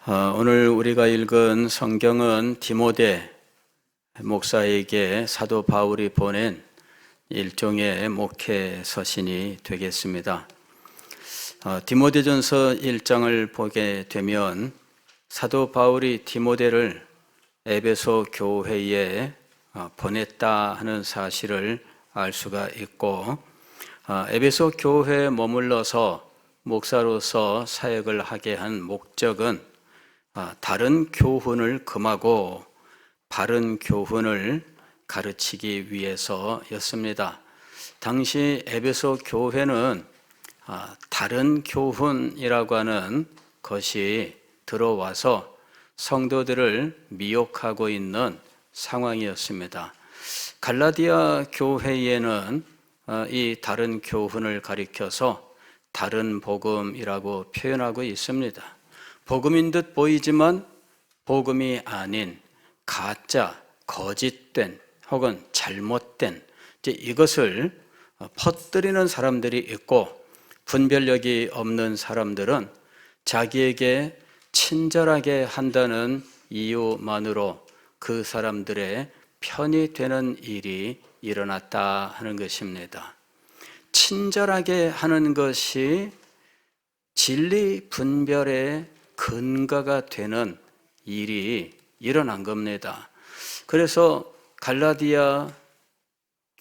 오늘 우리가 읽은 성경은 디모데 목사에게 사도 바울이 보낸 일종의 목회 서신이 되겠습니다. 디모데전서 1장을 보게 되면 사도 바울이 디모데를 에베소 교회에 보냈다 하는 사실을 알 수가 있고, 에베소 교회에 머물러서 목사로서 사역을 하게 한 목적은 다른 교훈을 금하고 바른 교훈을 가르치기 위해서였습니다. 당시 에베소 교회는 다른 교훈이라고 하는 것이 들어와서 성도들을 미혹하고 있는 상황이었습니다. 갈라디아 교회에는 이 다른 교훈을 가리켜서 다른 복음이라고 표현하고 있습니다. 복음인 듯 보이지만 복음이 아닌 가짜, 거짓된 혹은 잘못된 이것을 퍼뜨리는 사람들이 있고, 분별력이 없는 사람들은 자기에게 친절하게 한다는 이유만으로 그 사람들의 편이 되는 일이 일어났다 하는 것입니다. 친절하게 하는 것이 진리 분별의 근거가 되는 일이 일어난 겁니다. 그래서 갈라디아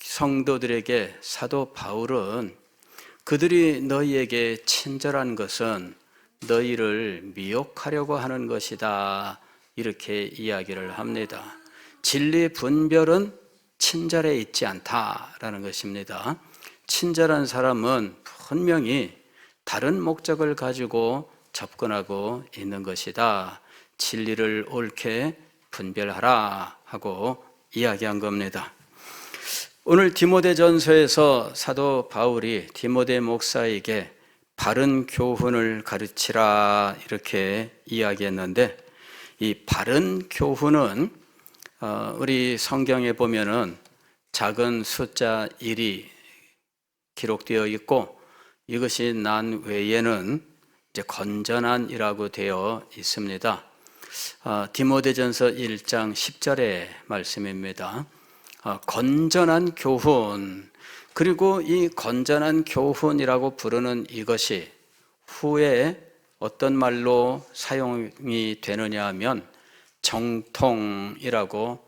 성도들에게 사도 바울은 그들이 너희에게 친절한 것은 너희를 미혹하려고 하는 것이다, 이렇게 이야기를 합니다. 진리 분별은 친절에 있지 않다라는 것입니다. 친절한 사람은 분명히 다른 목적을 가지고 접근하고 있는 것이다. 진리를 옳게 분별하라 하고 이야기한 겁니다. 오늘 디모데전서에서 사도 바울이 디모데 목사에게 바른 교훈을 가르치라 이렇게 이야기했는데, 이 바른 교훈은 우리 성경에 보면은 작은 숫자 1이 기록되어 있고, 이것이 난 외에는 이제 건전한이라고 되어 있습니다. 디모데전서 1장 10절의 말씀입니다. 건전한 교훈, 그리고 이 건전한 교훈이라고 부르는 이것이 후에 어떤 말로 사용이 되느냐 하면 정통이라고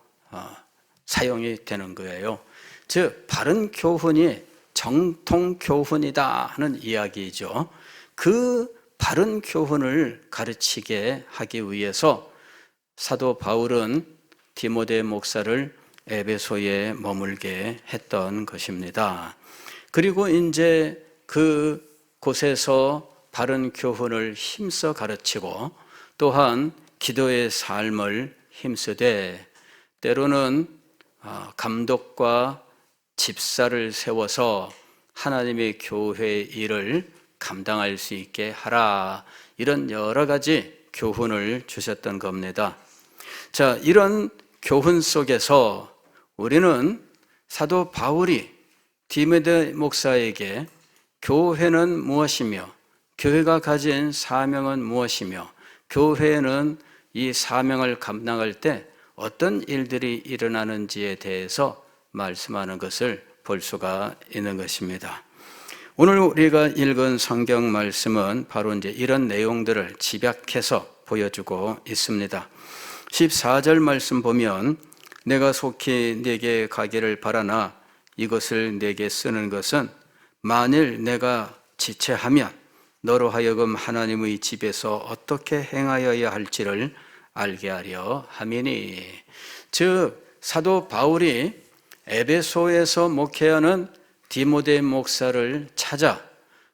사용이 되는 거예요. 즉 바른 교훈이 정통 교훈이다 하는 이야기죠. 그 바른 교훈을 가르치게 하기 위해서 사도 바울은 디모데 목사를 에베소에 머물게 했던 것입니다. 그리고 이제 그 곳에서 바른 교훈을 힘써 가르치고, 또한 기도의 삶을 힘쓰되, 때로는 감독과 집사를 세워서 하나님의 교회의 일을 감당할 수 있게 하라, 이런 여러 가지 교훈을 주셨던 겁니다. 자, 이런 교훈 속에서 우리는 사도 바울이 디모데 목사에게 교회는 무엇이며 교회가 가진 사명은 무엇이며 교회는 이 사명을 감당할 때 어떤 일들이 일어나는지에 대해서 말씀하는 것을 볼 수가 있는 것입니다. 오늘 우리가 읽은 성경 말씀은 바로 이제 이런 내용들을 집약해서 보여주고 있습니다. 14절 말씀 보면 내가 속히 네게 가기를 바라나 이것을 네게 쓰는 것은 만일 내가 지체하면 너로 하여금 하나님의 집에서 어떻게 행하여야 할지를 알게 하려 함이니. 즉 사도 바울이 에베소에서 목회하는 디모데 목사를 찾아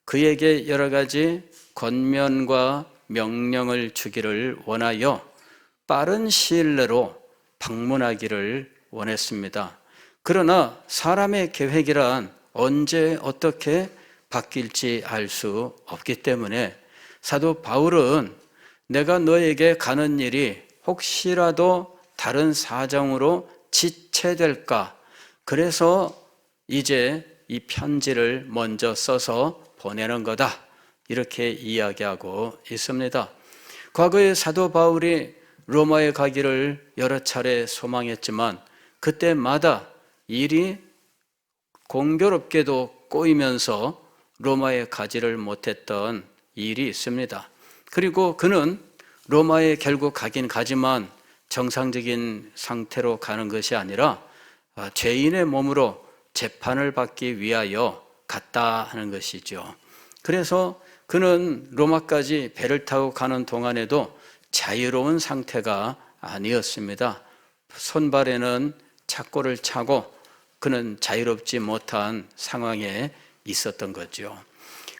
그에게 여러 가지 권면과 명령을 주기를 원하여 빠른 시일 내로 방문하기를 원했습니다. 그러나 사람의 계획이란 언제 어떻게 바뀔지 알 수 없기 때문에 사도 바울은 내가 너에게 가는 일이 혹시라도 다른 사정으로 지체될까, 그래서 이제 이 편지를 먼저 써서 보내는 거다, 이렇게 이야기하고 있습니다. 과거에 사도 바울이 로마에 가기를 여러 차례 소망했지만 그때마다 일이 공교롭게도 꼬이면서 로마에 가지를 못했던 일이 있습니다. 그리고 그는 로마에 결국 가긴 가지만 정상적인 상태로 가는 것이 아니라 죄인의 몸으로 재판을 받기 위하여 갔다 하는 것이죠. 그래서 그는 로마까지 배를 타고 가는 동안에도 자유로운 상태가 아니었습니다. 손발에는 착고를 차고 그는 자유롭지 못한 상황에 있었던 거죠.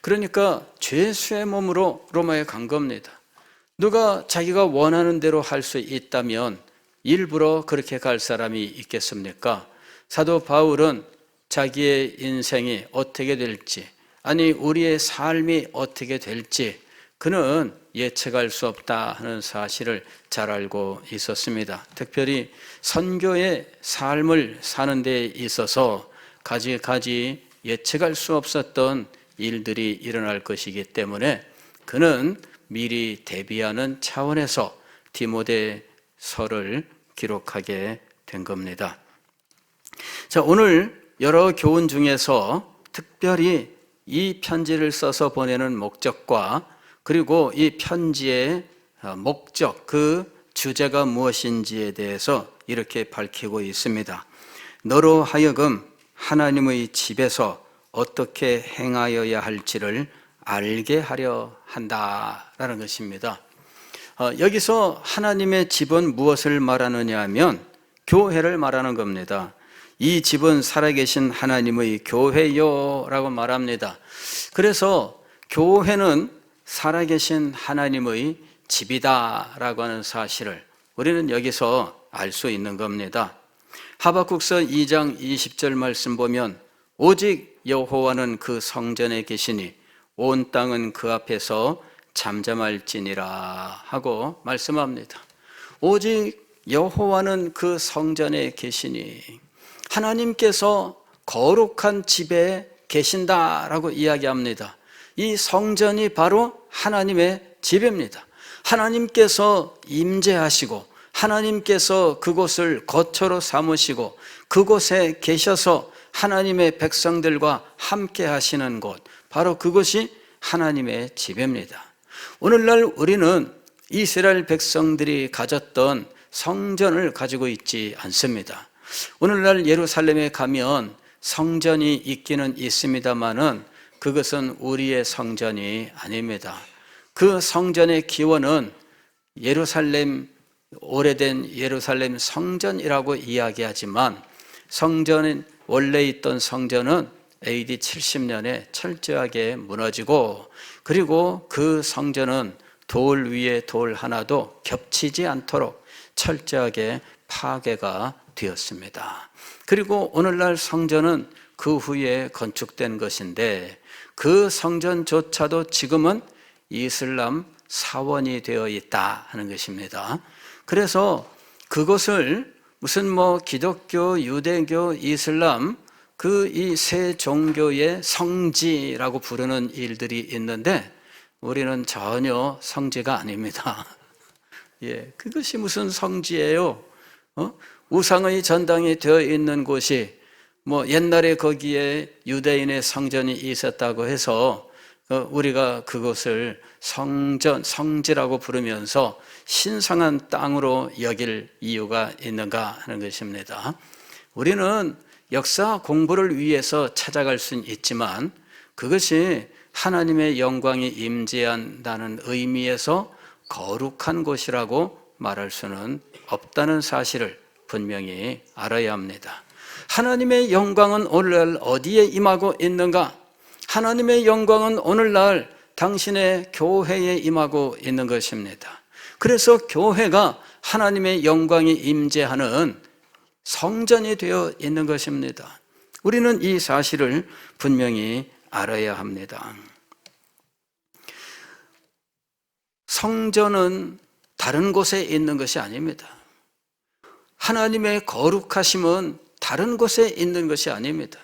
그러니까 죄수의 몸으로 로마에 간 겁니다. 누가 자기가 원하는 대로 할 수 있다면 일부러 그렇게 갈 사람이 있겠습니까? 사도 바울은 자기의 인생이 어떻게 될지, 아니 우리의 삶이 어떻게 될지 그는 예측할 수 없다 하는 사실을 잘 알고 있었습니다. 특별히 선교의 삶을 사는 데 있어서 가지 예측할 수 없었던 일들이 일어날 것이기 때문에 그는 미리 대비하는 차원에서 디모데서를 기록하게 된 겁니다. 자, 오늘 여러 교훈 중에서 특별히 이 편지를 써서 보내는 목적과 그리고 이 편지의 목적, 그 주제가 무엇인지에 대해서 이렇게 밝히고 있습니다. 너로 하여금 하나님의 집에서 어떻게 행하여야 할지를 알게 하려 한다라는 것입니다. 여기서 하나님의 집은 무엇을 말하느냐 하면 교회를 말하는 겁니다. 이 집은 살아계신 하나님의 교회요 라고 말합니다. 그래서 교회는 살아계신 하나님의 집이다 라고 하는 사실을 우리는 여기서 알 수 있는 겁니다. 하박국서 2장 20절 말씀 보면 오직 여호와는 그 성전에 계시니 온 땅은 그 앞에서 잠잠할지니라 하고 말씀합니다. 오직 여호와는 그 성전에 계시니 하나님께서 거룩한 집에 계신다라고 이야기합니다. 이 성전이 바로 하나님의 집입니다. 하나님께서 임재하시고 하나님께서 그곳을 거처로 삼으시고 그곳에 계셔서 하나님의 백성들과 함께 하시는 곳, 바로 그것이 하나님의 집입니다. 오늘날 우리는 이스라엘 백성들이 가졌던 성전을 가지고 있지 않습니다. 오늘날 예루살렘에 가면 성전이 있기는 있습니다만은 그것은 우리의 성전이 아닙니다. 그 성전의 기원은 오래된 예루살렘 성전이라고 이야기하지만 원래 있던 성전은 AD 70년에 철저하게 무너지고 그리고 그 성전은 돌 위에 돌 하나도 겹치지 않도록 철저하게 파괴가 되었습니다. 그리고 오늘날 성전은 그 후에 건축된 것인데 그 성전조차도 지금은 이슬람 사원이 되어 있다 하는 것입니다. 그래서 그것을 무슨 기독교, 유대교, 이슬람 그 이 세 종교의 성지라고 부르는 일들이 있는데 우리는 전혀 성지가 아닙니다. 예, 그것이 무슨 성지예요? 우상의 전당이 되어 있는 곳이 옛날에 거기에 유대인의 성전이 있었다고 해서 우리가 그곳을 성지라고 부르면서 신성한 땅으로 여길 이유가 있는가 하는 것입니다. 우리는 역사 공부를 위해서 찾아갈 수는 있지만 그것이 하나님의 영광이 임재한다는 의미에서 거룩한 곳이라고 말할 수는 없다는 사실을 분명히 알아야 합니다. 하나님의 영광은 오늘날 어디에 임하고 있는가? 하나님의 영광은 오늘날 당신의 교회에 임하고 있는 것입니다. 그래서 교회가 하나님의 영광이 임재하는 성전이 되어 있는 것입니다. 우리는 이 사실을 분명히 알아야 합니다. 성전은 다른 곳에 있는 것이 아닙니다. 하나님의 거룩하심은 다른 곳에 있는 것이 아닙니다.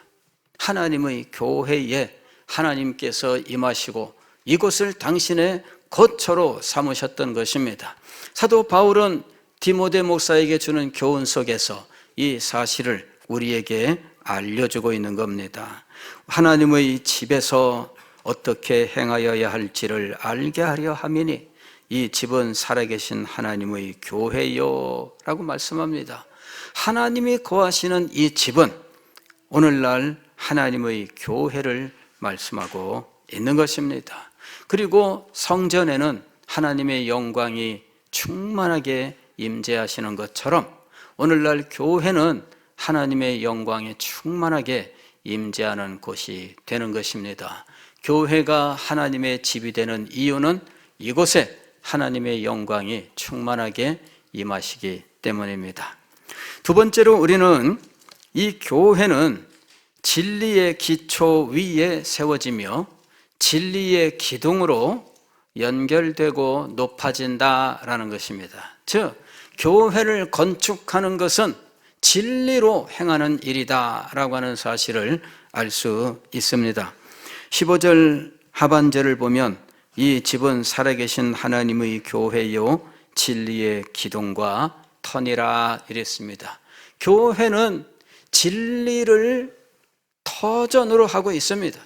하나님의 교회에 하나님께서 임하시고 이곳을 당신의 거처로 삼으셨던 것입니다. 사도 바울은 디모데 목사에게 주는 교훈 속에서 이 사실을 우리에게 알려주고 있는 겁니다. 하나님의 집에서 어떻게 행하여야 할지를 알게 하려 함이니 이 집은 살아계신 하나님의 교회요 라고 말씀합니다. 하나님이 거하시는 이 집은 오늘날 하나님의 교회를 말씀하고 있는 것입니다. 그리고 성전에는 하나님의 영광이 충만하게 임재하시는 것처럼 오늘날 교회는 하나님의 영광이 충만하게 임재하는 곳이 되는 것입니다. 교회가 하나님의 집이 되는 이유는 이곳에 하나님의 영광이 충만하게 임하시기 때문입니다. 두 번째로 우리는 이 교회는 진리의 기초 위에 세워지며 진리의 기둥으로 연결되고 높아진다라는 것입니다. 즉, 교회를 건축하는 것은 진리로 행하는 일이다라고 하는 사실을 알 수 있습니다. 15절 하반절을 보면 이 집은 살아계신 하나님의 교회요 진리의 기둥과 터니라 이랬습니다. 교회는 진리를 터전으로 하고 있습니다.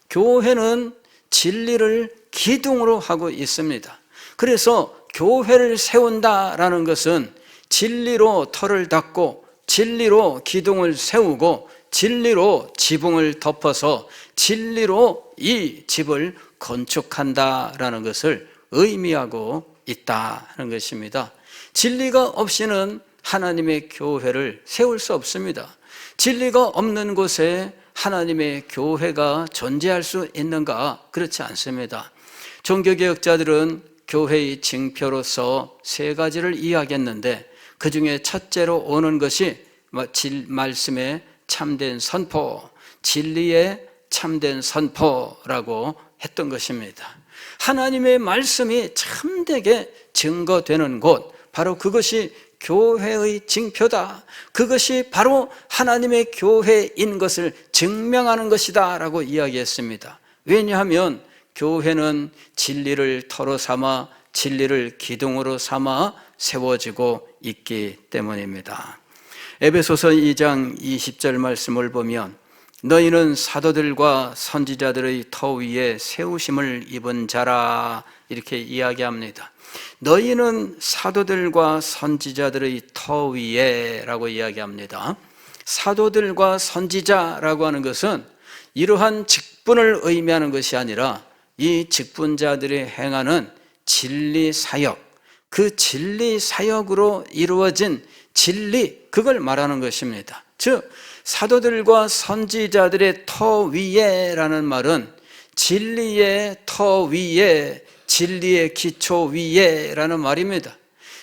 교회는 진리를 기둥으로 하고 있습니다. 그래서 교회를 세운다라는 것은 진리로 터를 닦고 진리로 기둥을 세우고 진리로 지붕을 덮어서 진리로 이 집을 건축한다라는 것을 의미하고 있다는 것입니다. 진리가 없이는 하나님의 교회를 세울 수 없습니다. 진리가 없는 곳에 하나님의 교회가 존재할 수 있는가? 그렇지 않습니다. 종교개혁자들은 교회의 징표로서 세 가지를 이야기했는데 그 중에 첫째로 오는 것이 말씀의 참된 선포, 진리의 참된 선포라고 했던 것입니다. 하나님의 말씀이 참되게 증거되는 곳, 바로 그것이 교회의 징표다. 그것이 바로 하나님의 교회인 것을 증명하는 것이다 라고 이야기했습니다. 왜냐하면 교회는 진리를 터로 삼아 진리를 기둥으로 삼아 세워지고 있기 때문입니다. 에베소서 2장 20절 말씀을 보면 너희는 사도들과 선지자들의 터 위에 세우심을 입은 자라 이렇게 이야기합니다. 너희는 사도들과 선지자들의 터 위에 라고 이야기합니다. 사도들과 선지자라고 하는 것은 이러한 직분을 의미하는 것이 아니라 이 직분자들이 행하는 진리 사역, 그 진리 사역으로 이루어진 진리, 그걸 말하는 것입니다. 즉 사도들과 선지자들의 터 위에라는 말은 진리의 터 위에, 진리의 기초 위에라는 말입니다.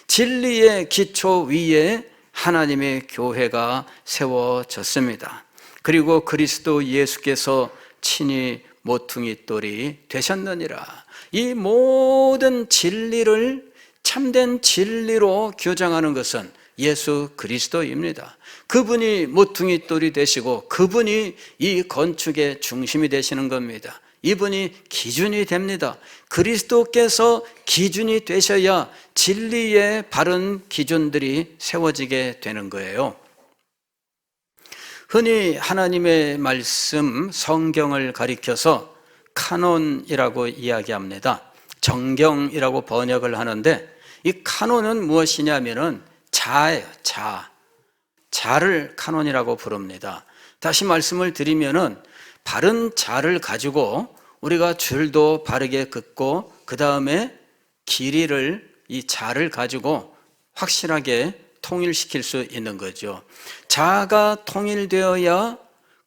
진리의 기초 위에 하나님의 교회가 세워졌습니다. 그리고 그리스도 예수께서 친히 모퉁이 돌이 되셨느니라. 이 모든 진리를 참된 진리로 규정하는 것은 예수 그리스도입니다. 그분이 모퉁이 돌이 되시고 그분이 이 건축의 중심이 되시는 겁니다. 이분이 기준이 됩니다. 그리스도께서 기준이 되셔야 진리의 바른 기준들이 세워지게 되는 거예요. 흔히 하나님의 말씀, 성경을 가리켜서 카논이라고 이야기합니다. 정경이라고 번역을 하는데 이 카논은 무엇이냐면은 자예요, 자. 자를 카논이라고 부릅니다. 다시 말씀을 드리면은 바른 자를 가지고 우리가 줄도 바르게 긋고 그 다음에 길이를 이 자를 가지고 확실하게 통일시킬 수 있는 거죠. 자가 통일되어야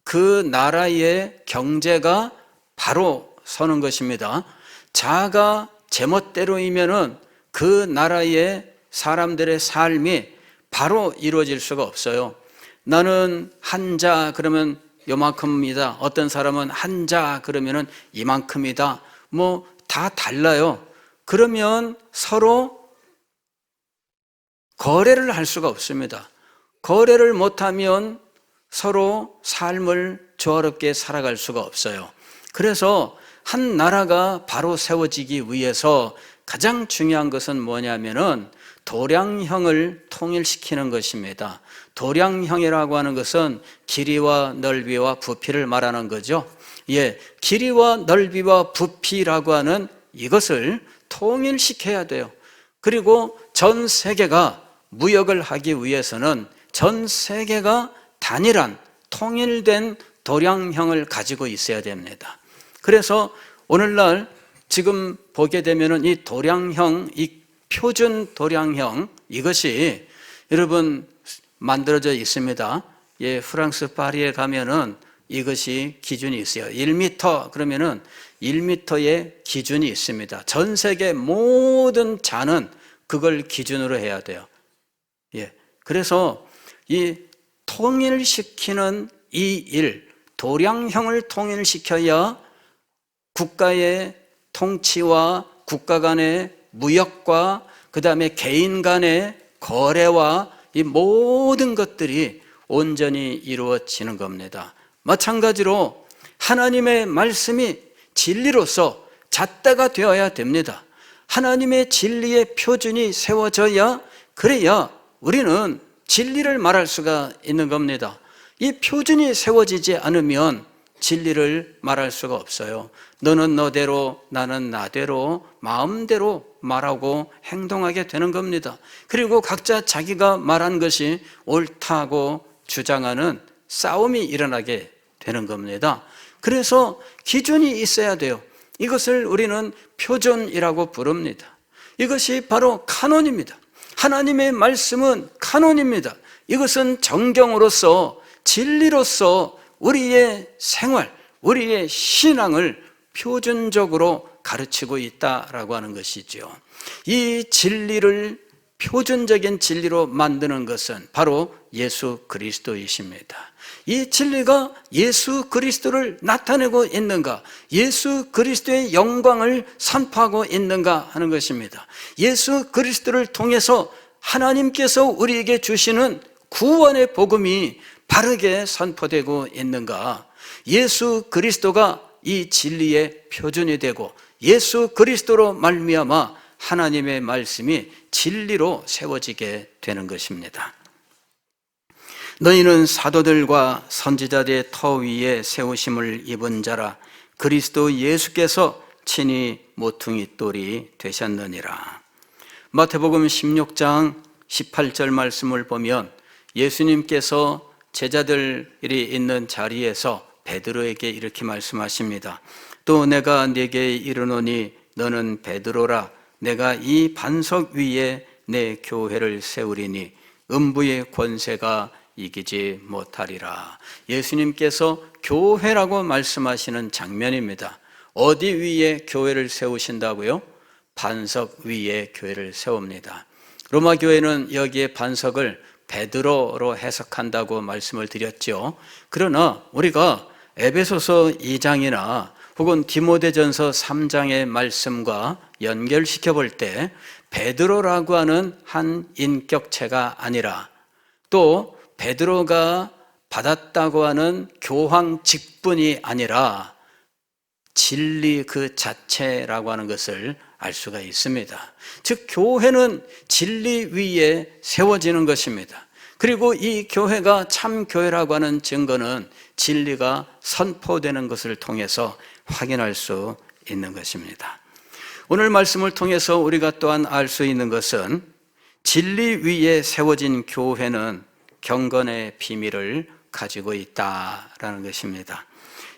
그 나라의 경제가 바로 서는 것입니다. 자가 제멋대로이면은 그 나라의 사람들의 삶이 바로 이루어질 수가 없어요. 나는 한 자 그러면 요만큼이다. 어떤 사람은 한 자 그러면은 이만큼이다. 뭐 다 달라요. 그러면 서로 거래를 할 수가 없습니다. 거래를 못하면 서로 삶을 조화롭게 살아갈 수가 없어요. 그래서 한 나라가 바로 세워지기 위해서 가장 중요한 것은 뭐냐면은 도량형을 통일시키는 것입니다. 도량형이라고 하는 것은 길이와 넓이와 부피를 말하는 거죠. 길이와 넓이와 부피라고 하는 이것을 통일시켜야 돼요. 그리고 전 세계가 무역을 하기 위해서는 전 세계가 단일한 통일된 도량형을 가지고 있어야 됩니다. 그래서 오늘날 지금 보게 되면은 이 도량형, 이 표준 도량형, 이것이 여러분 만들어져 있습니다. 프랑스 파리에 가면은 이것이 기준이 있어요. 1m 그러면은 1m의 기준이 있습니다. 전 세계 모든 잔은 그걸 기준으로 해야 돼요. 그래서 이 통일시키는 이 일, 도량형을 통일시켜야 국가의 통치와 국가 간의 무역과 그 다음에 개인 간의 거래와 이 모든 것들이 온전히 이루어지는 겁니다. 마찬가지로 하나님의 말씀이 진리로서 잣대가 되어야 됩니다. 하나님의 진리의 표준이 세워져야, 그래야 우리는 진리를 말할 수가 있는 겁니다. 이 표준이 세워지지 않으면 진리를 말할 수가 없어요. 너는 너대로, 나는 나대로, 마음대로 말하고 행동하게 되는 겁니다. 그리고 각자 자기가 말한 것이 옳다고 주장하는 싸움이 일어나게 되는 겁니다. 그래서 기준이 있어야 돼요. 이것을 우리는 표준이라고 부릅니다. 이것이 바로 카논입니다. 하나님의 말씀은 카논입니다. 이것은 정경으로서, 진리로서 우리의 생활, 우리의 신앙을 표준적으로 가르치고 있다라고 하는 것이죠. 이 진리를 표준적인 진리로 만드는 것은 바로 예수 그리스도이십니다. 이 진리가 예수 그리스도를 나타내고 있는가, 예수 그리스도의 영광을 선포하고 있는가 하는 것입니다. 예수 그리스도를 통해서 하나님께서 우리에게 주시는 구원의 복음이 바르게 선포되고 있는가, 예수 그리스도가 이 진리의 표준이 되고 예수 그리스도로 말미암아 하나님의 말씀이 진리로 세워지게 되는 것입니다. 너희는 사도들과 선지자들의 터 위에 세우심을 입은 자라. 그리스도 예수께서 친히 모퉁이 돌이 되셨느니라. 마태복음 16장 18절 말씀을 보면 예수님께서 제자들이 있는 자리에서 베드로에게 이렇게 말씀하십니다. 또 내가 네게 이르노니 너는 베드로라. 내가 이 반석 위에 내 교회를 세우리니 음부의 권세가 이기지 못하리라. 예수님께서 교회라고 말씀하시는 장면입니다. 어디 위에 교회를 세우신다고요? 반석 위에 교회를 세웁니다. 로마 교회는 여기에 반석을 베드로로 해석한다고 말씀을 드렸죠. 그러나 우리가 에베소서 2장이나 혹은 디모데전서 3장의 말씀과 연결시켜 볼 때 베드로라고 하는 한 인격체가 아니라 또 베드로가 받았다고 하는 교황 직분이 아니라 진리 그 자체라고 하는 것을 알 수가 있습니다. 즉 교회는 진리 위에 세워지는 것입니다. 그리고 이 교회가 참 교회라고 하는 증거는 진리가 선포되는 것을 통해서 확인할 수 있는 것입니다. 오늘 말씀을 통해서 우리가 또한 알 수 있는 것은 진리 위에 세워진 교회는 경건의 비밀을 가지고 있다라는 것입니다.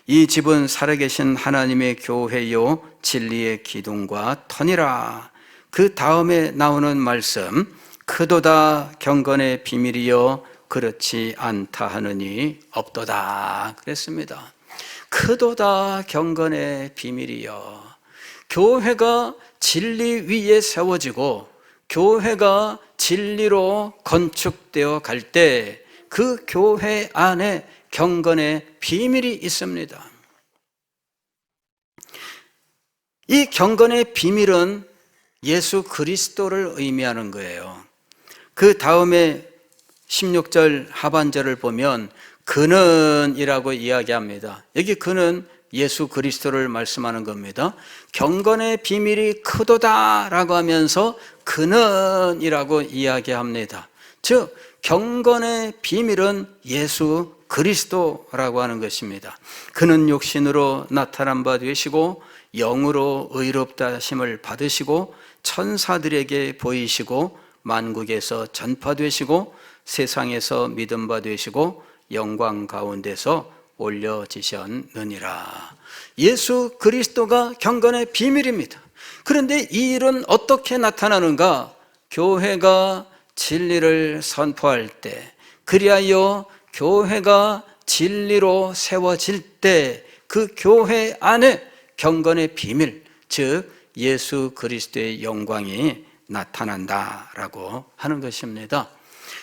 이 집은 살아계신 하나님의 교회요 진리의 기둥과 터니라. 그 다음에 나오는 말씀, 크도다 경건의 비밀이요 그렇지 않다 하느니 없도다 그랬습니다. 크도다 경건의 비밀이요. 교회가 진리 위에 세워지고 교회가 진리로 건축되어 갈 때 그 교회 안에 경건의 비밀이 있습니다. 이 경건의 비밀은 예수 그리스도를 의미하는 거예요. 그 다음에 16절 하반절을 보면 그는 이라고 이야기합니다. 여기 그는 예수 그리스도를 말씀하는 겁니다. 경건의 비밀이 크도다라고 하면서 그는이라고 이야기합니다. 즉 경건의 비밀은 예수 그리스도라고 하는 것입니다. 그는 육신으로 나타난 바 되시고 영으로 의롭다 하심을 받으시고 천사들에게 보이시고 만국에서 전파되시고 세상에서 믿음 바 되시고 영광 가운데서 올려지셨느니라. 예수 그리스도가 경건의 비밀입니다. 그런데 이 일은 어떻게 나타나는가? 교회가 진리를 선포할 때, 그리하여 교회가 진리로 세워질 때 그 교회 안에 경건의 비밀, 즉 예수 그리스도의 영광이 나타난다라고 하는 것입니다.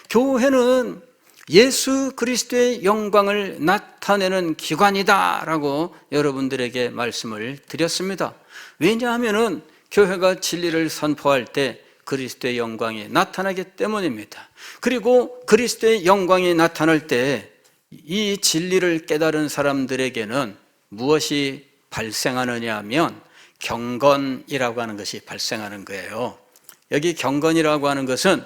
교회는 예수 그리스도의 영광을 나타내는 기관이다라고 여러분들에게 말씀을 드렸습니다. 왜냐하면 교회가 진리를 선포할 때 그리스도의 영광이 나타나기 때문입니다. 그리고 그리스도의 영광이 나타날 때 이 진리를 깨달은 사람들에게는 무엇이 발생하느냐 하면 경건이라고 하는 것이 발생하는 거예요. 여기 경건이라고 하는 것은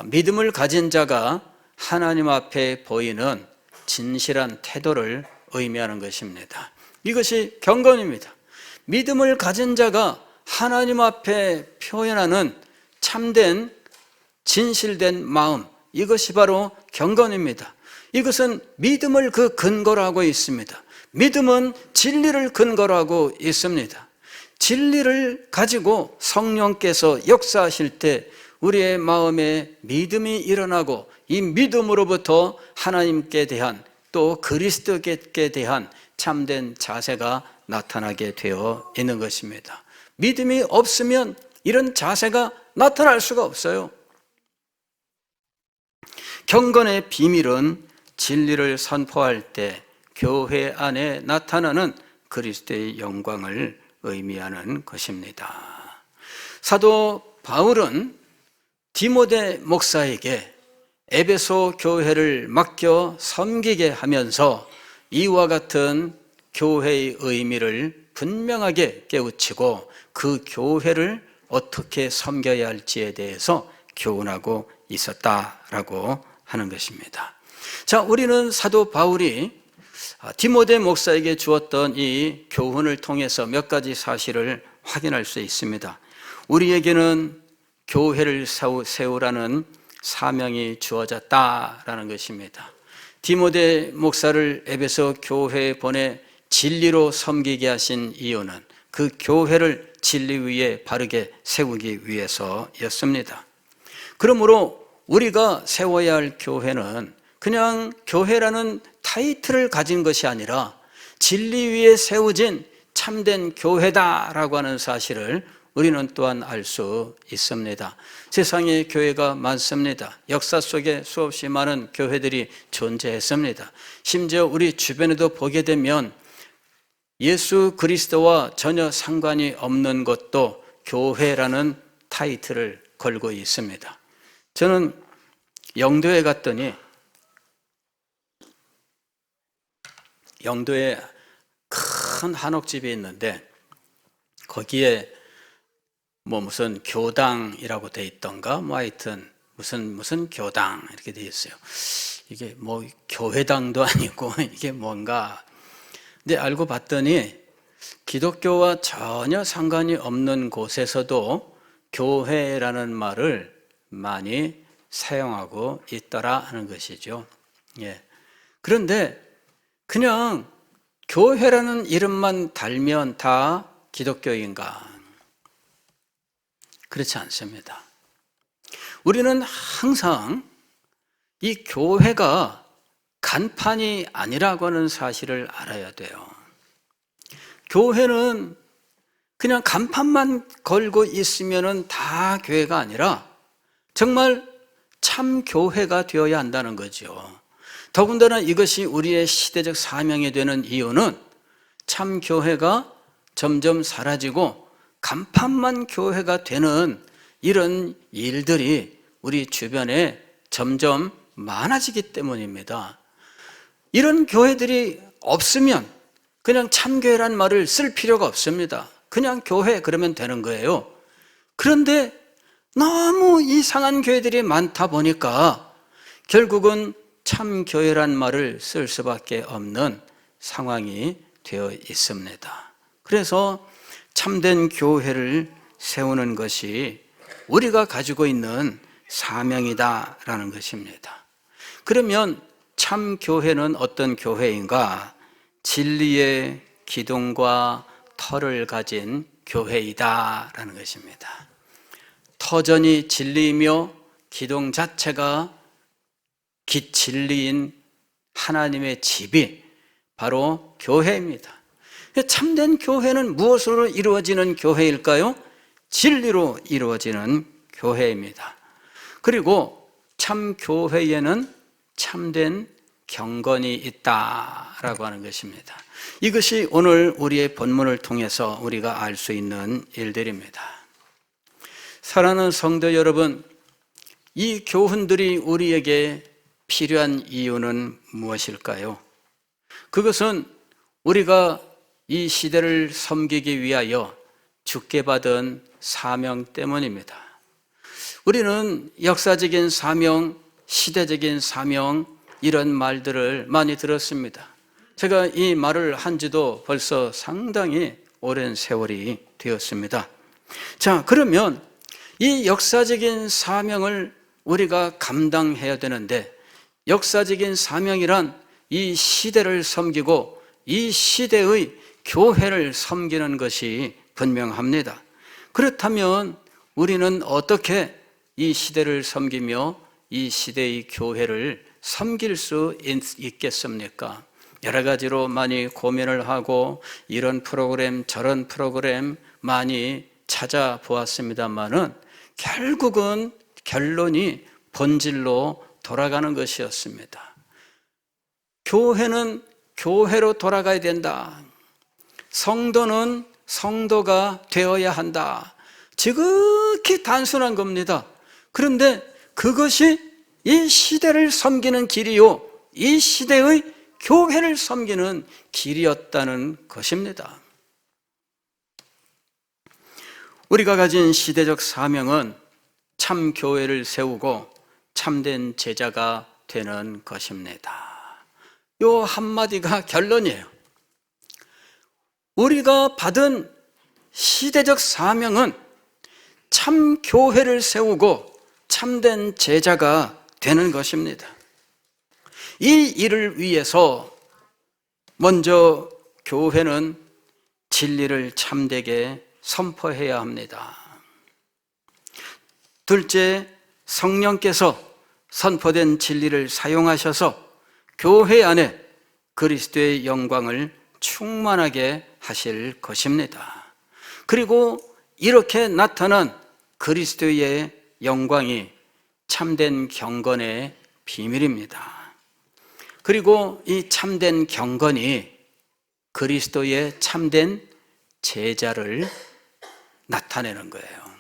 믿음을 가진 자가 하나님 앞에 보이는 진실한 태도를 의미하는 것입니다. 이것이 경건입니다. 믿음을 가진 자가 하나님 앞에 표현하는 참된 진실된 마음, 이것이 바로 경건입니다. 이것은 믿음을 그 근거로 하고 있습니다. 믿음은 진리를 근거로 하고 있습니다. 진리를 가지고 성령께서 역사하실 때 우리의 마음에 믿음이 일어나고 이 믿음으로부터 하나님께 대한 또 그리스도께 대한 참된 자세가 나타나게 되어 있는 것입니다. 믿음이 없으면 이런 자세가 나타날 수가 없어요. 경건의 비밀은 진리를 선포할 때 교회 안에 나타나는 그리스도의 영광을 의미하는 것입니다. 사도 바울은 디모데 목사에게 에베소 교회를 맡겨 섬기게 하면서 이와 같은 교회의 의미를 분명하게 깨우치고 그 교회를 어떻게 섬겨야 할지에 대해서 교훈하고 있었다라고 하는 것입니다. 자, 우리는 사도 바울이 디모데 목사에게 주었던 이 교훈을 통해서 몇 가지 사실을 확인할 수 있습니다. 우리에게는 교회를 세우라는 사명이 주어졌다라는 것입니다. 디모데 목사를 에베소 교회에 보내 진리로 섬기게 하신 이유는 그 교회를 진리 위에 바르게 세우기 위해서였습니다. 그러므로 우리가 세워야 할 교회는 그냥 교회라는 타이틀을 가진 것이 아니라 진리 위에 세워진 참된 교회다라고 하는 사실을 우리는 또한 알 수 있습니다. 세상에 교회가 많습니다. 역사 속에 수없이 많은 교회들이 존재했습니다. 심지어 우리 주변에도 보게 되면 예수 그리스도와 전혀 상관이 없는 것도 교회라는 타이틀을 걸고 있습니다. 저는 영도에 갔더니 영도에 큰 한옥집이 있는데 거기에 무슨 교당이라고 돼 있던가 하여튼 무슨 교당 이렇게 돼 있어요. 이게 교회당도 아니고 이게 뭔가. 근데 알고 봤더니 기독교와 전혀 상관이 없는 곳에서도 교회라는 말을 많이 사용하고 있더라 하는 것이죠. 예. 그런데 그냥 교회라는 이름만 달면 다 기독교인가? 그렇지 않습니다. 우리는 항상 이 교회가 간판이 아니라고 하는 사실을 알아야 돼요. 교회는 그냥 간판만 걸고 있으면 다 교회가 아니라 정말 참 교회가 되어야 한다는 거죠. 더군다나 이것이 우리의 시대적 사명이 되는 이유는 참 교회가 점점 사라지고 간판만 교회가 되는 이런 일들이 우리 주변에 점점 많아지기 때문입니다. 이런 교회들이 없으면 그냥 참교회란 말을 쓸 필요가 없습니다. 그냥 교회 그러면 되는 거예요. 그런데 너무 이상한 교회들이 많다 보니까 결국은 참교회란 말을 쓸 수밖에 없는 상황이 되어 있습니다. 그래서 참된 교회를 세우는 것이 우리가 가지고 있는 사명이다라는 것입니다. 그러면 참교회는 어떤 교회인가? 진리의 기둥과 터를 가진 교회이다라는 것입니다. 터전이 진리이며 기둥 자체가 진리인 하나님의 집이 바로 교회입니다. 참된 교회는 무엇으로 이루어지는 교회일까요? 진리로 이루어지는 교회입니다. 그리고 참 교회에는 참된 경건이 있다라고 하는 것입니다. 이것이 오늘 우리의 본문을 통해서 우리가 알 수 있는 일들입니다. 사랑하는 성도 여러분, 이 교훈들이 우리에게 필요한 이유는 무엇일까요? 그것은 우리가 이 시대를 섬기기 위하여 주께 받은 사명 때문입니다. 우리는 역사적인 사명, 시대적인 사명, 이런 말들을 많이 들었습니다. 제가 이 말을 한 지도 벌써 상당히 오랜 세월이 되었습니다. 자, 그러면 이 역사적인 사명을 우리가 감당해야 되는데, 역사적인 사명이란 이 시대를 섬기고 이 시대의 교회를 섬기는 것이 분명합니다. 그렇다면 우리는 어떻게 이 시대를 섬기며 이 시대의 교회를 섬길 수 있겠습니까? 여러 가지로 많이 고민을 하고 이런 프로그램 저런 프로그램 많이 찾아보았습니다만은 결국은 결론이 본질로 돌아가는 것이었습니다. 교회는 교회로 돌아가야 된다. 성도는 성도가 되어야 한다. 지극히 단순한 겁니다. 그런데 그것이 이 시대를 섬기는 길이요, 이 시대의 교회를 섬기는 길이었다는 것입니다. 우리가 가진 시대적 사명은 참 교회를 세우고 참된 제자가 되는 것입니다. 이 한마디가 결론이에요. 우리가 받은 시대적 사명은 참 교회를 세우고 참된 제자가 되는 것입니다. 이 일을 위해서 먼저 교회는 진리를 참되게 선포해야 합니다. 둘째, 성령께서 선포된 진리를 사용하셔서 교회 안에 그리스도의 영광을 충만하게 하실 것입니다. 그리고 이렇게 나타난 그리스도의 영광이 참된 경건의 비밀입니다. 그리고 이 참된 경건이 그리스도의 참된 제자를 나타내는 거예요.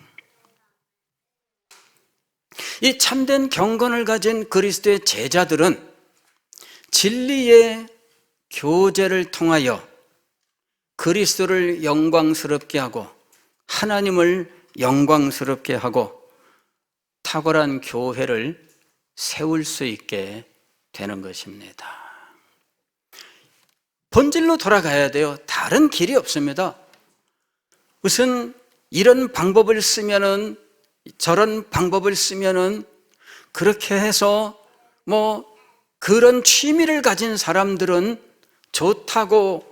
이 참된 경건을 가진 그리스도의 제자들은 진리의 교제를 통하여 그리스도를 영광스럽게 하고 하나님을 영광스럽게 하고 탁월한 교회를 세울 수 있게 되는 것입니다. 본질로 돌아가야 돼요. 다른 길이 없습니다. 무슨 이런 방법을 쓰면은 저런 방법을 쓰면은 그렇게 해서 그런 취미를 가진 사람들은 좋다고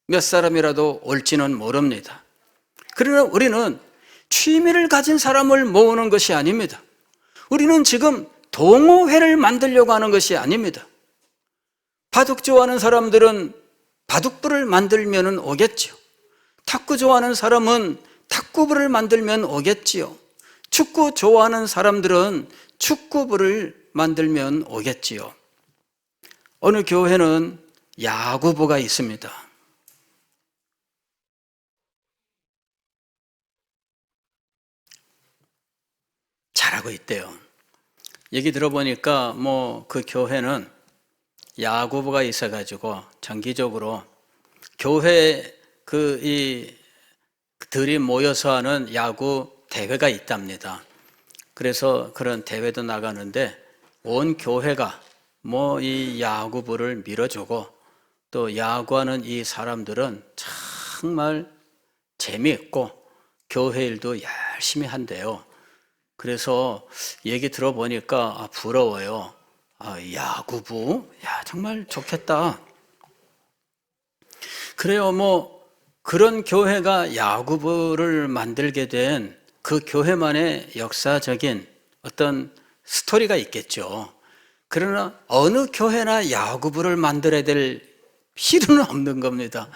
몇 사람이라도 올지는 모릅니다. 그러나 우리는 취미를 가진 사람을 모으는 것이 아닙니다. 우리는 지금 동호회를 만들려고 하는 것이 아닙니다. 바둑 좋아하는 사람들은 바둑부를 만들면 오겠지요. 탁구 좋아하는 사람은 탁구부를 만들면 오겠지요. 축구 좋아하는 사람들은 축구부를 만들면 오겠지요. 어느 교회는 야구부가 있습니다. 잘하고 있대요. 얘기 들어보니까 그 교회는 야구부가 있어가지고 정기적으로 교회 들이 모여서 하는 야구 대회가 있답니다. 그래서 그런 대회도 나가는데 온 교회가 뭐 이 야구부를 밀어주고 또 야구하는 이 사람들은 정말 재미있고 교회 일도 열심히 한대요. 그래서 얘기 들어보니까 부러워요. 야구부? 야, 정말 좋겠다. 그래요. 뭐 그런 교회가 야구부를 만들게 된 그 교회만의 역사적인 어떤 스토리가 있겠죠. 그러나 어느 교회나 야구부를 만들어야 될 필요는 없는 겁니다.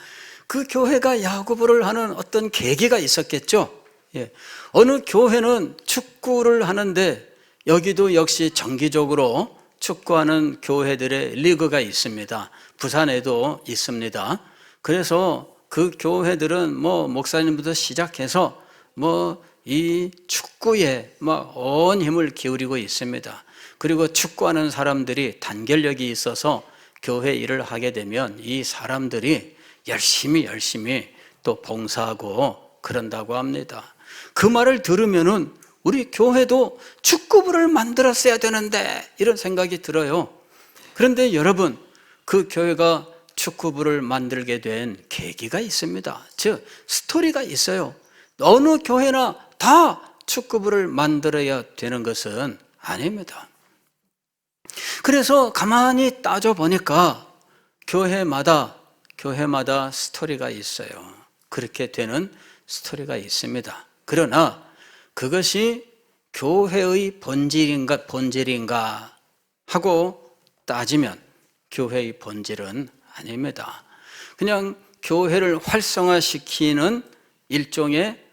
그 교회가 야구부를 하는 어떤 계기가 있었겠죠. 예. 어느 교회는 축구를 하는데 여기도 역시 정기적으로 축구하는 교회들의 리그가 있습니다. 부산에도 있습니다. 그래서 그 교회들은 뭐 목사님부터 시작해서 뭐 이 축구에 막 온 힘을 기울이고 있습니다. 그리고 축구하는 사람들이 단결력이 있어서 교회 일을 하게 되면 이 사람들이 열심히 또 봉사하고 그런다고 합니다. 그 말을 들으면은 우리 교회도 축구부를 만들었어야 되는데 이런 생각이 들어요. 그런데 여러분, 그 교회가 축구부를 만들게 된 계기가 있습니다. 즉 스토리가 있어요. 어느 교회나 다 축구부를 만들어야 되는 것은 아닙니다. 그래서 가만히 따져보니까 교회마다 스토리가 있어요. 그렇게 되는 스토리가 있습니다. 그러나 그것이 교회의 본질인가 하고 따지면 교회의 본질은 아닙니다. 그냥 교회를 활성화시키는 일종의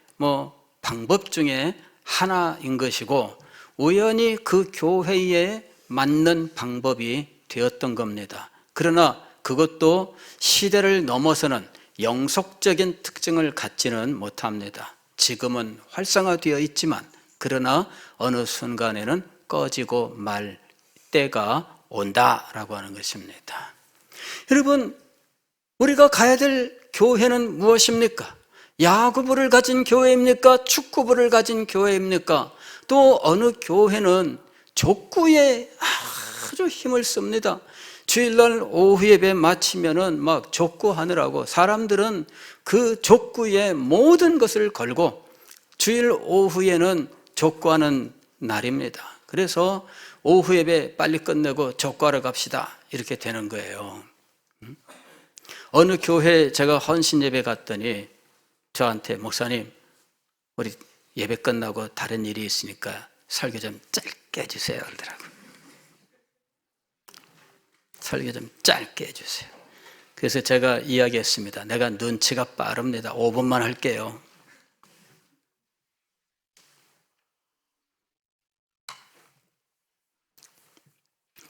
방법 중에 하나인 것이고 우연히 그 교회에 맞는 방법이 되었던 겁니다. 그러나 그것도 시대를 넘어서는 영속적인 특징을 갖지는 못합니다. 지금은 활성화되어 있지만 그러나 어느 순간에는 꺼지고 말 때가 온다라고 하는 것입니다. 여러분, 우리가 가야 될 교회는 무엇입니까? 야구부를 가진 교회입니까? 축구부를 가진 교회입니까? 또 어느 교회는 족구에 아주 힘을 씁니다. 주일날 오후 예배 마치면은 막 족구하느라고 사람들은 그 족구에 모든 것을 걸고 주일 오후에는 족구하는 날입니다. 그래서 오후 예배 빨리 끝내고 족구하러 갑시다. 이렇게 되는 거예요. 어느 교회 제가 헌신 예배 갔더니 저한테 목사님, 우리 예배 끝나고 다른 일이 있으니까 설교 좀 짧게 해주세요. 그러더라고요. 설교 좀 짧게 해주세요. 그래서 제가 이야기했습니다. 내가 눈치가 빠릅니다. 5분만 할게요.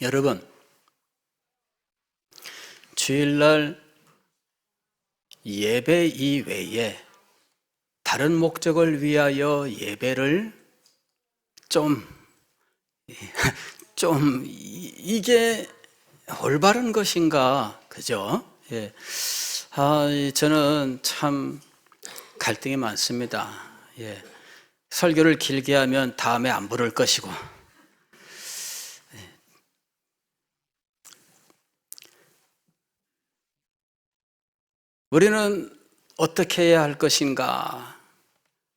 여러분, 주일날 예배 이외에 다른 목적을 위하여 예배를 이게 올바른 것인가, 그죠? 예. 저는 참 갈등이 많습니다. 예. 설교를 길게 하면 다음에 안 부를 것이고, 우리는 어떻게 해야 할 것인가?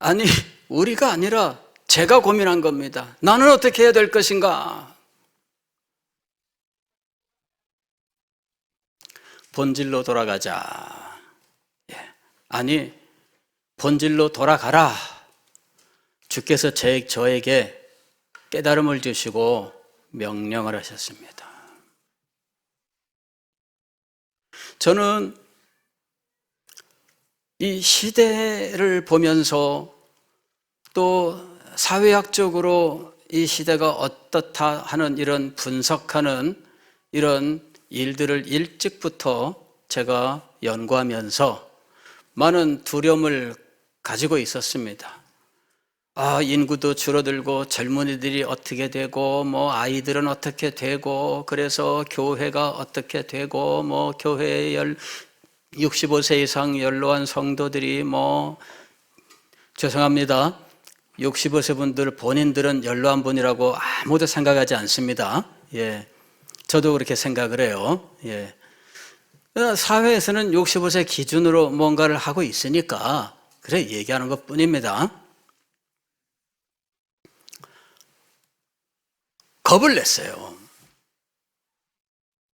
아니, 우리가 아니라 제가 고민한 겁니다. 나는 어떻게 해야 될 것인가? 본질로 돌아가자. 아니, 본질로 돌아가라. 주께서 저에게 깨달음을 주시고 명령을 하셨습니다. 저는 이 시대를 보면서 또 사회학적으로 이 시대가 어떻다 하는 이런 분석하는 이런 일들을 일찍부터 제가 연구하면서 많은 두려움을 가지고 있었습니다. 인구도 줄어들고 젊은이들이 어떻게 되고 아이들은 어떻게 되고 그래서 교회가 어떻게 되고 교회의 65세 이상 연로한 성도들이 죄송합니다. 65세 분들 본인들은 연로한 분이라고 아무도 생각하지 않습니다. 예. 저도 그렇게 생각을 해요. 예. 사회에서는 65세 기준으로 뭔가를 하고 있으니까 그래 얘기하는 것 뿐입니다. 겁을 냈어요.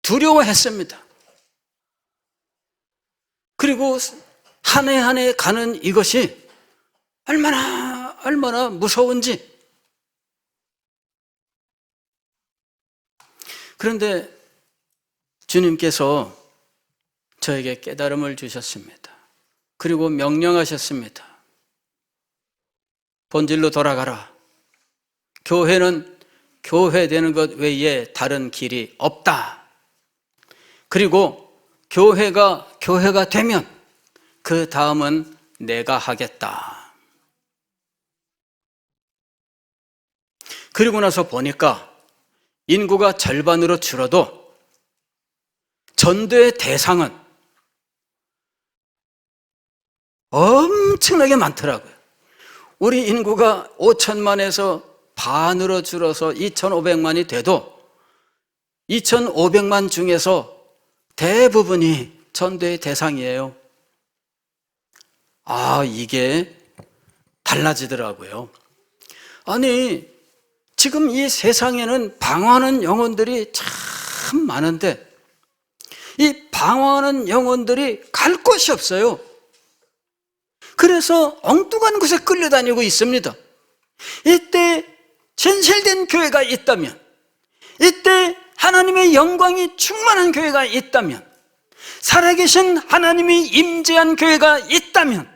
두려워했습니다. 그리고 한 해 한 해 가는 이것이 얼마나 무서운지. 그런데 주님께서 저에게 깨달음을 주셨습니다. 그리고 명령하셨습니다. 본질로 돌아가라. 교회는 교회되는 것 외에 다른 길이 없다. 그리고 교회가 되면 그 다음은 내가 하겠다. 그리고 나서 보니까 인구가 절반으로 줄어도 전도의 대상은 엄청나게 많더라고요. 우리 인구가 5천만에서 반으로 줄어서 2,500만이 돼도 2,500만 중에서 대부분이 전도의 대상이에요. 이게 달라지더라고요. 아니, 지금 이 세상에는 방황하는 영혼들이 참 많은데 이 방황하는 영혼들이 갈 곳이 없어요. 그래서 엉뚱한 곳에 끌려다니고 있습니다. 이때 진실된 교회가 있다면, 이때 하나님의 영광이 충만한 교회가 있다면, 살아계신 하나님이 임재한 교회가 있다면,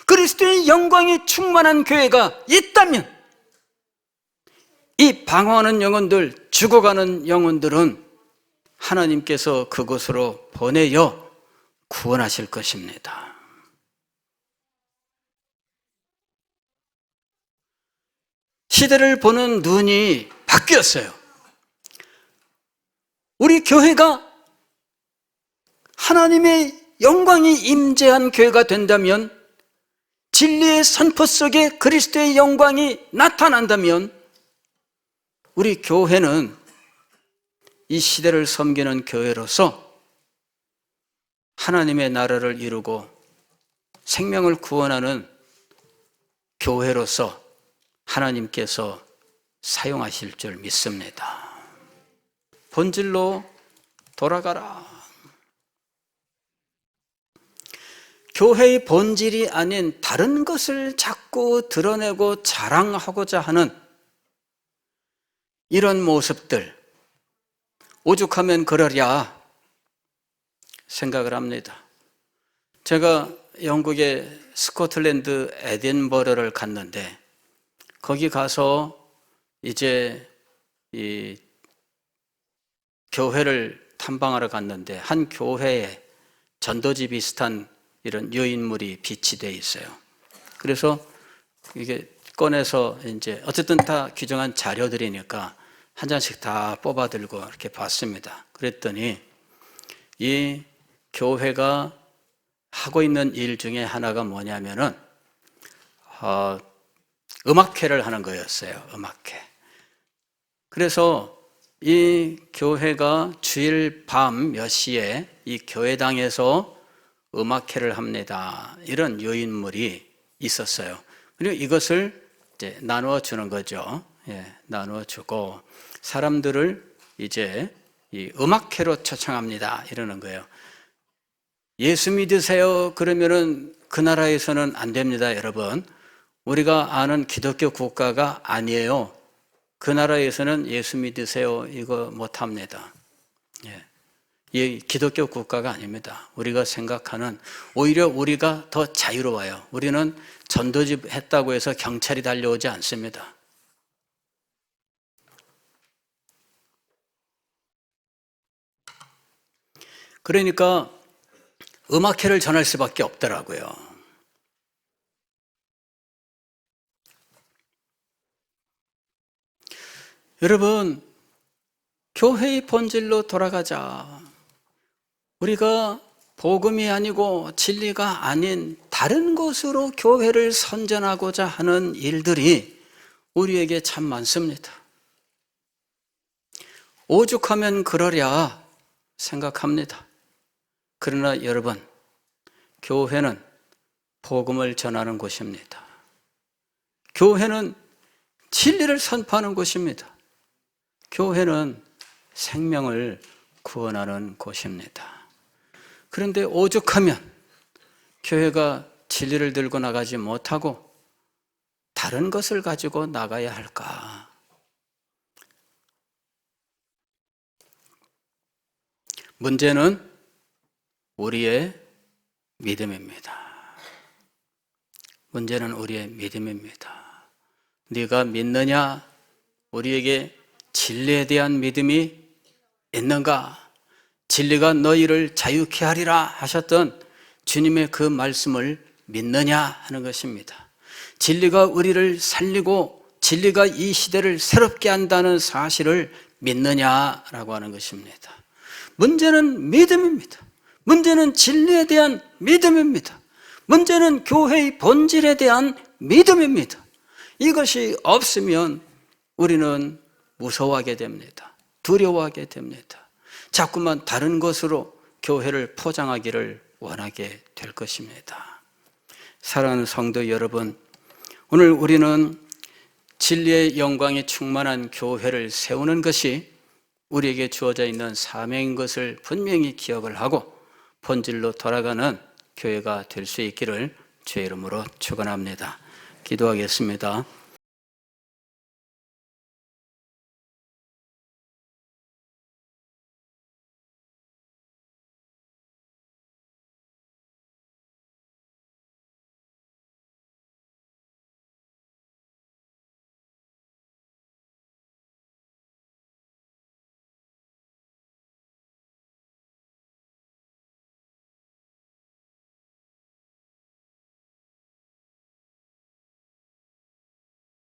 그리스도의 영광이 충만한 교회가 있다면, 이 방황하는 영혼들, 죽어가는 영혼들은 하나님께서 그곳으로 보내어 구원하실 것입니다. 시대를 보는 눈이 바뀌었어요. 우리 교회가 하나님의 영광이 임재한 교회가 된다면, 진리의 선포 속에 그리스도의 영광이 나타난다면 우리 교회는 이 시대를 섬기는 교회로서 하나님의 나라를 이루고 생명을 구원하는 교회로서 하나님께서 사용하실 줄 믿습니다. 본질로 돌아가라. 교회의 본질이 아닌 다른 것을 자꾸 드러내고 자랑하고자 하는 이런 모습들, 오죽하면 그러랴 생각을 합니다. 제가 영국의 스코틀랜드 에딘버러를 갔는데 거기 가서 이제 이 교회를 탐방하러 갔는데 한 교회에 전도지 비슷한 이런 유인물이 비치되어 있어요. 그래서 이게 꺼내서 이제 어쨌든 다 규정한 자료들이니까 한 장씩 다 뽑아 들고 이렇게 봤습니다. 그랬더니 이 교회가 하고 있는 일 중에 하나가 뭐냐면은 음악회를 하는 거였어요. 음악회. 그래서 이 교회가 주일 밤 몇 시에 이 교회당에서 음악회를 합니다. 이런 요인물이 있었어요. 그리고 이것을 이제 나누어 주는 거죠. 예, 나누어 주고 사람들을 이제 이 음악회로 초청합니다. 이러는 거예요. 예수 믿으세요. 그러면은 그 나라에서는 안 됩니다, 여러분. 우리가 아는 기독교 국가가 아니에요. 그 나라에서는 예수 믿으세요. 이거 못 합니다. 예. 이 기독교 국가가 아닙니다. 우리가 생각하는 오히려 우리가 더 자유로워요. 우리는 전도집 했다고 해서 경찰이 달려오지 않습니다. 그러니까 음악회를 전할 수밖에 없더라고요. 여러분, 교회의 본질로 돌아가자. 우리가 복음이 아니고 진리가 아닌 다른 것으로 교회를 선전하고자 하는 일들이 우리에게 참 많습니다. 오죽하면 그러랴 생각합니다. 그러나 여러분, 교회는 복음을 전하는 곳입니다. 교회는 진리를 선포하는 곳입니다. 교회는 생명을 구원하는 곳입니다. 그런데 오죽하면 교회가 진리를 들고 나가지 못하고 다른 것을 가지고 나가야 할까? 문제는 우리의 믿음입니다. 문제는 우리의 믿음입니다. 네가 믿느냐? 우리에게 진리에 대한 믿음이 있는가? 진리가 너희를 자유케 하리라 하셨던 주님의 그 말씀을 믿느냐 하는 것입니다. 진리가 우리를 살리고 진리가 이 시대를 새롭게 한다는 사실을 믿느냐라고 하는 것입니다. 문제는 믿음입니다. 문제는 진리에 대한 믿음입니다. 문제는 교회의 본질에 대한 믿음입니다. 이것이 없으면 우리는 무서워하게 됩니다. 두려워하게 됩니다. 자꾸만 다른 것으로 교회를 포장하기를 원하게 될 것입니다. 사랑하는 성도 여러분, 오늘 우리는 진리의 영광이 충만한 교회를 세우는 것이 우리에게 주어져 있는 사명인 것을 분명히 기억을 하고 본질로 돌아가는 교회가 될 수 있기를 주의 이름으로 축원합니다. 기도하겠습니다.